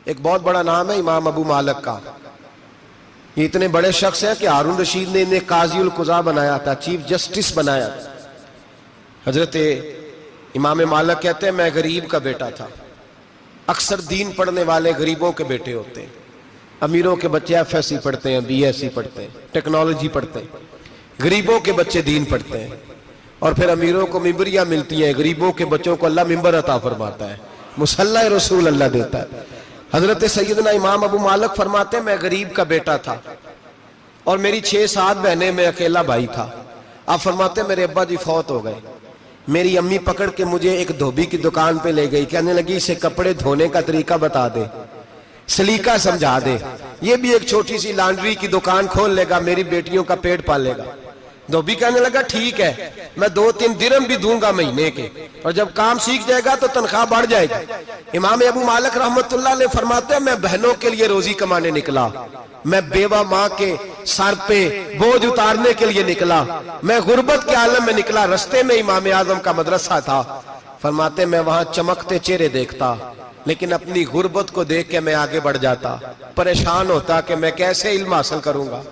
ایک بہت بڑا نام ہے امام ابو مالک کا. یہ اتنے بڑے شخص ہیں کہ ہارون رشید نے انہیں قاضی القضاء بنایا تھا, چیف جسٹس بنایا تھا. حضرت امام مالک کہتے ہیں میں غریب کا بیٹا تھا. اکثر دین پڑھنے والے غریبوں کے بیٹے ہوتے ہیں. امیروں کے بچے ایف ایس سی پڑھتے ہیں, بی ایس سی پڑھتے ہیں, ٹیکنالوجی پڑھتے ہیں. غریبوں کے بچے دین پڑھتے ہیں, اور پھر امیروں کو ممبریاں ملتی ہیں, غریبوں کے بچوں کو اللہ ممبر عطا فرماتا ہے, مصلی رسول اللہ دیتا ہے. حضرت سیدنا امام ابو مالک فرماتے ہیں میں غریب کا بیٹا تھا اور میری 6-7 بہنیں, میں اکیلا بھائی تھا. آپ فرماتے ہیں میرے ابا جی فوت ہو گئے. میری امی پکڑ کے مجھے ایک دھوبی کی دکان پہ لے گئی, کہنے لگی اسے کپڑے دھونے کا طریقہ بتا دے, سلیقہ سمجھا دے, یہ بھی ایک چھوٹی سی لانڈری کی دکان کھول لے گا, میری بیٹیوں کا پیٹ پالے گا. دھوبی کہنے لگا ٹھیک ہے, میں 2-3 درہم بھی دوں گا مہینے کے, اور جب کام سیکھ جائے گا تو تنخواہ بڑھ جائے گی. امام ابو مالک رحمت اللہ علیہ فرماتے ہیں میں بہنوں کے لیے روزی کمانے نکلا, میں بیوہ ماں کے سر پہ بوجھ اتارنے کے لیے نکلا, میں غربت کے عالم میں نکلا. رستے میں امام اعظم کا مدرسہ تھا. فرماتے میں وہاں چمکتے چہرے دیکھتا, لیکن اپنی غربت کو دیکھ کے میں آگے بڑھ جاتا, پریشان ہوتا کہ میں کیسے علم حاصل کروں گا.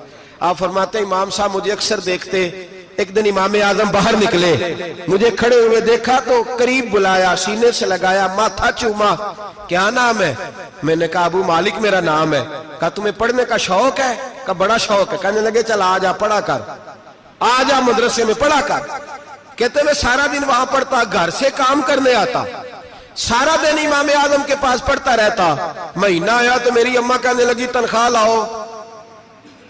آپ فرماتے امام صاحب مجھے اکثر دیکھتے. ایک دن امام اعظم باہر نکلے, مجھے کھڑے ہوئے دیکھا تو قریب بلایا, سینے سے لگایا, ماتھا چوما. کیا نام ہے؟ میں نے کہا ابو مالک میرا نام ہے. کہا تمہیں پڑھنے کا شوق ہے؟ کہا بڑا شوق ہے. کہنے لگے چل آ جا پڑھا کر, آ جا مدرسے میں پڑھا کر. کہتے میں سارا دن وہاں پڑھتا, گھر سے کام کرنے آتا, سارا دن امام اعظم کے پاس پڑھتا رہتا. مہینہ آیا تو میری اماں کہنے لگی تنخواہ لاؤ.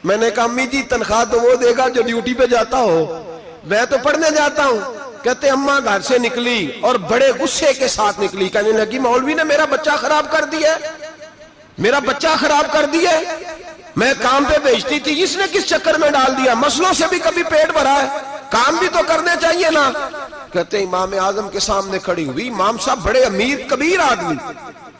میں نے کہا امی جی تنخواہ تو وہ دے گا جو ڈیوٹی پہ جاتا ہو, میں تو پڑھنے جاتا ہوں. کہتے اماں گھر سے نکلی اور بڑے غصے کے ساتھ نکلی, کہنے لگی مولوی نے میرا بچہ خراب کر دیا, میرا بچہ خراب کر دیا. میں کام پہ بھیجتی تھی, اس نے کس چکر میں ڈال دیا, مسئلوں سے بھی کبھی پیٹ بھرا ہے, کام بھی تو کرنے چاہیے نا. کہتے امام اعظم کے سامنے کھڑی ہوئی. امام صاحب بڑے امیر کبیر آدمی,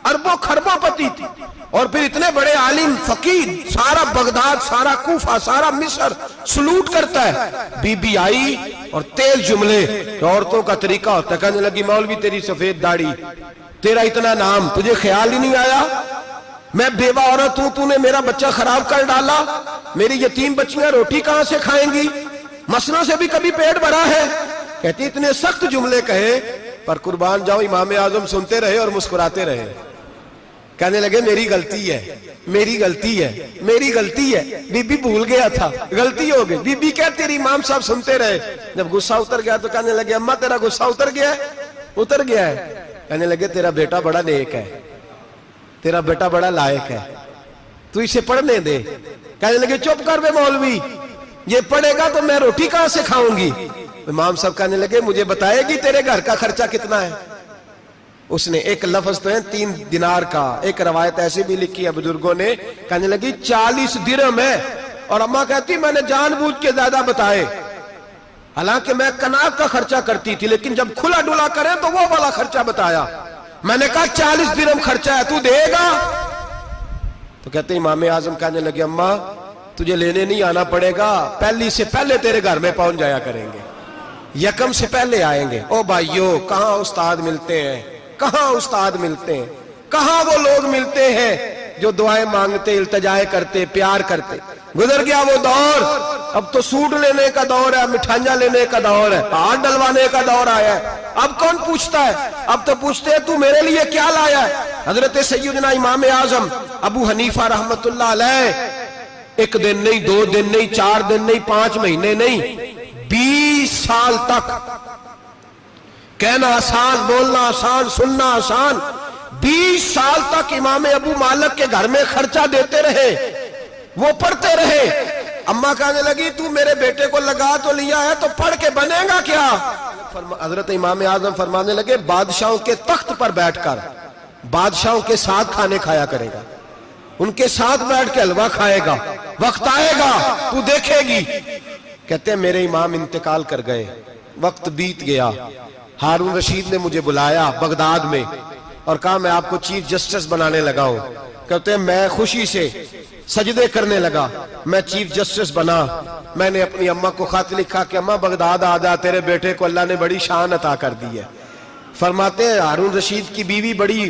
اربوں خربوں پتی تھی, اور پھر اتنے بڑے عالم فقیر, سارا بغداد, سارا کوفہ, سارا مصر سلوٹ کرتا ہے. بی بی آئی اور تیز جملے, عورتوں کا طریقہ ہوتا ہے. کہنے لگی مولوی تیری سفید داڑھی, تیرا اتنا نام, تجھے خیال ہی نہیں آیا میں بیوہ عورت ہوں, تو نے میرا بچہ خراب کر ڈالا, میری یتیم بچیاں روٹی کہاں سے کھائیں گی, مسئلوں سے بھی کبھی پیٹ بھرا ہے. کہتی اتنے سخت جملے کہے, پر قربان جاؤ امام اعظم سنتے رہے اور مسکراتے رہے. کہنے لگے میری غلطی ہے, میری غلطی ہے, میری غلطی ہے. بی بی بھول گیا تھا, غلطی ہو گئی. بی بی کہتی رہی, امام صاحب سنتے رہے. جب غصہ اتر گیا تو کہنے لگے اماں تیرا غصہ اتر گیا ہے؟ اتر گیا ہے. کہنے لگے تیرا بیٹا بڑا نیک ہے, تیرا بیٹا بڑا لائق ہے, تو اسے پڑھنے دے. کہنے لگے چپ کر بے مولوی, یہ پڑھے گا تو میں روٹی کہاں سے کھاؤں گی. امام صاحب کہنے لگے مجھے بتائے گی تیرے گھر کا خرچہ کتنا ہے. اس نے ایک لفظ تو ہے 3 دینار کا, ایک روایت ایسی بھی لکھی ہے بزرگوں نے, کہنے لگی 40 درہم ہے. اور اماں کہتی میں نے جان بوجھ کے زیادہ بتائے, حالانکہ میں کناک کا خرچہ کرتی تھی, لیکن جب کھلا ڈلا کرے تو وہ والا خرچہ بتایا. میں نے کہا 40 درہم خرچہ ہے, تو دے گا؟ تو کہتے امام اعظم کہنے لگے اماں تجھے لینے نہیں آنا پڑے گا, پہلی سے پہلے تیرے گھر میں پہنچ جایا کریں گے, یکم سے پہلے آئیں گے. او بھائیو کہاں استاد ملتے ہیں, کہاں استاد ملتے ہیں, کہاں وہ لوگ ملتے ہیں جو دعائیں مانگتے, التجائے کرتے, پیار کرتے. گزر گیا وہ دور, اب تو سوٹ لینے کا دور ہے, مٹھائیاں لینے کا دور ہے, ہاتھ ڈلوانے کا دور آیا ہے. اب کون پوچھتا ہے, اب تو پوچھتے ہیں تو میرے لیے کیا لایا ہے. حضرت سیدنا امام اعظم ابو حنیفہ رحمت اللہ علیہ 1 دن نہیں, 2 دن نہیں, 4 دن نہیں, 5 مہینے نہیں, 20 سال تک, کہنا آسان, بولنا آسان, سننا آسان, 20 سال تک امام ابو مالک کے گھر میں خرچہ دیتے رہے, وہ پڑھتے رہے. اماں کہنے لگی تو میرے بیٹے کو لگا تو لیا ہے تو پڑھ کے بنے گا کیا. حضرت امام اعظم فرمانے لگے بادشاہوں کے تخت پر بیٹھ کر بادشاہوں کے ساتھ کھانے کھایا کرے گا, ان کے ساتھ بیٹھ کے حلوہ کھائے گا, وقت آئے گا تو دیکھے گی. کہتے ہیں میرے امام انتقال کر گئے, وقت بیت گیا. ہارون رشید نے مجھے بلایا بغداد میں اور کہا میں آپ کو چیف جسٹس بنانے لگا ہوں. کہتے ہیں میں خوشی سے سجدے کرنے لگا, میں چیف جسٹس بنا. میں نے اپنی اماں کو خط لکھا کہ اماں بغداد آ جا, تیرے بیٹے کو اللہ نے بڑی شان عطا کر دی ہے. فرماتے ہیں ہارون رشید کی بیوی بڑی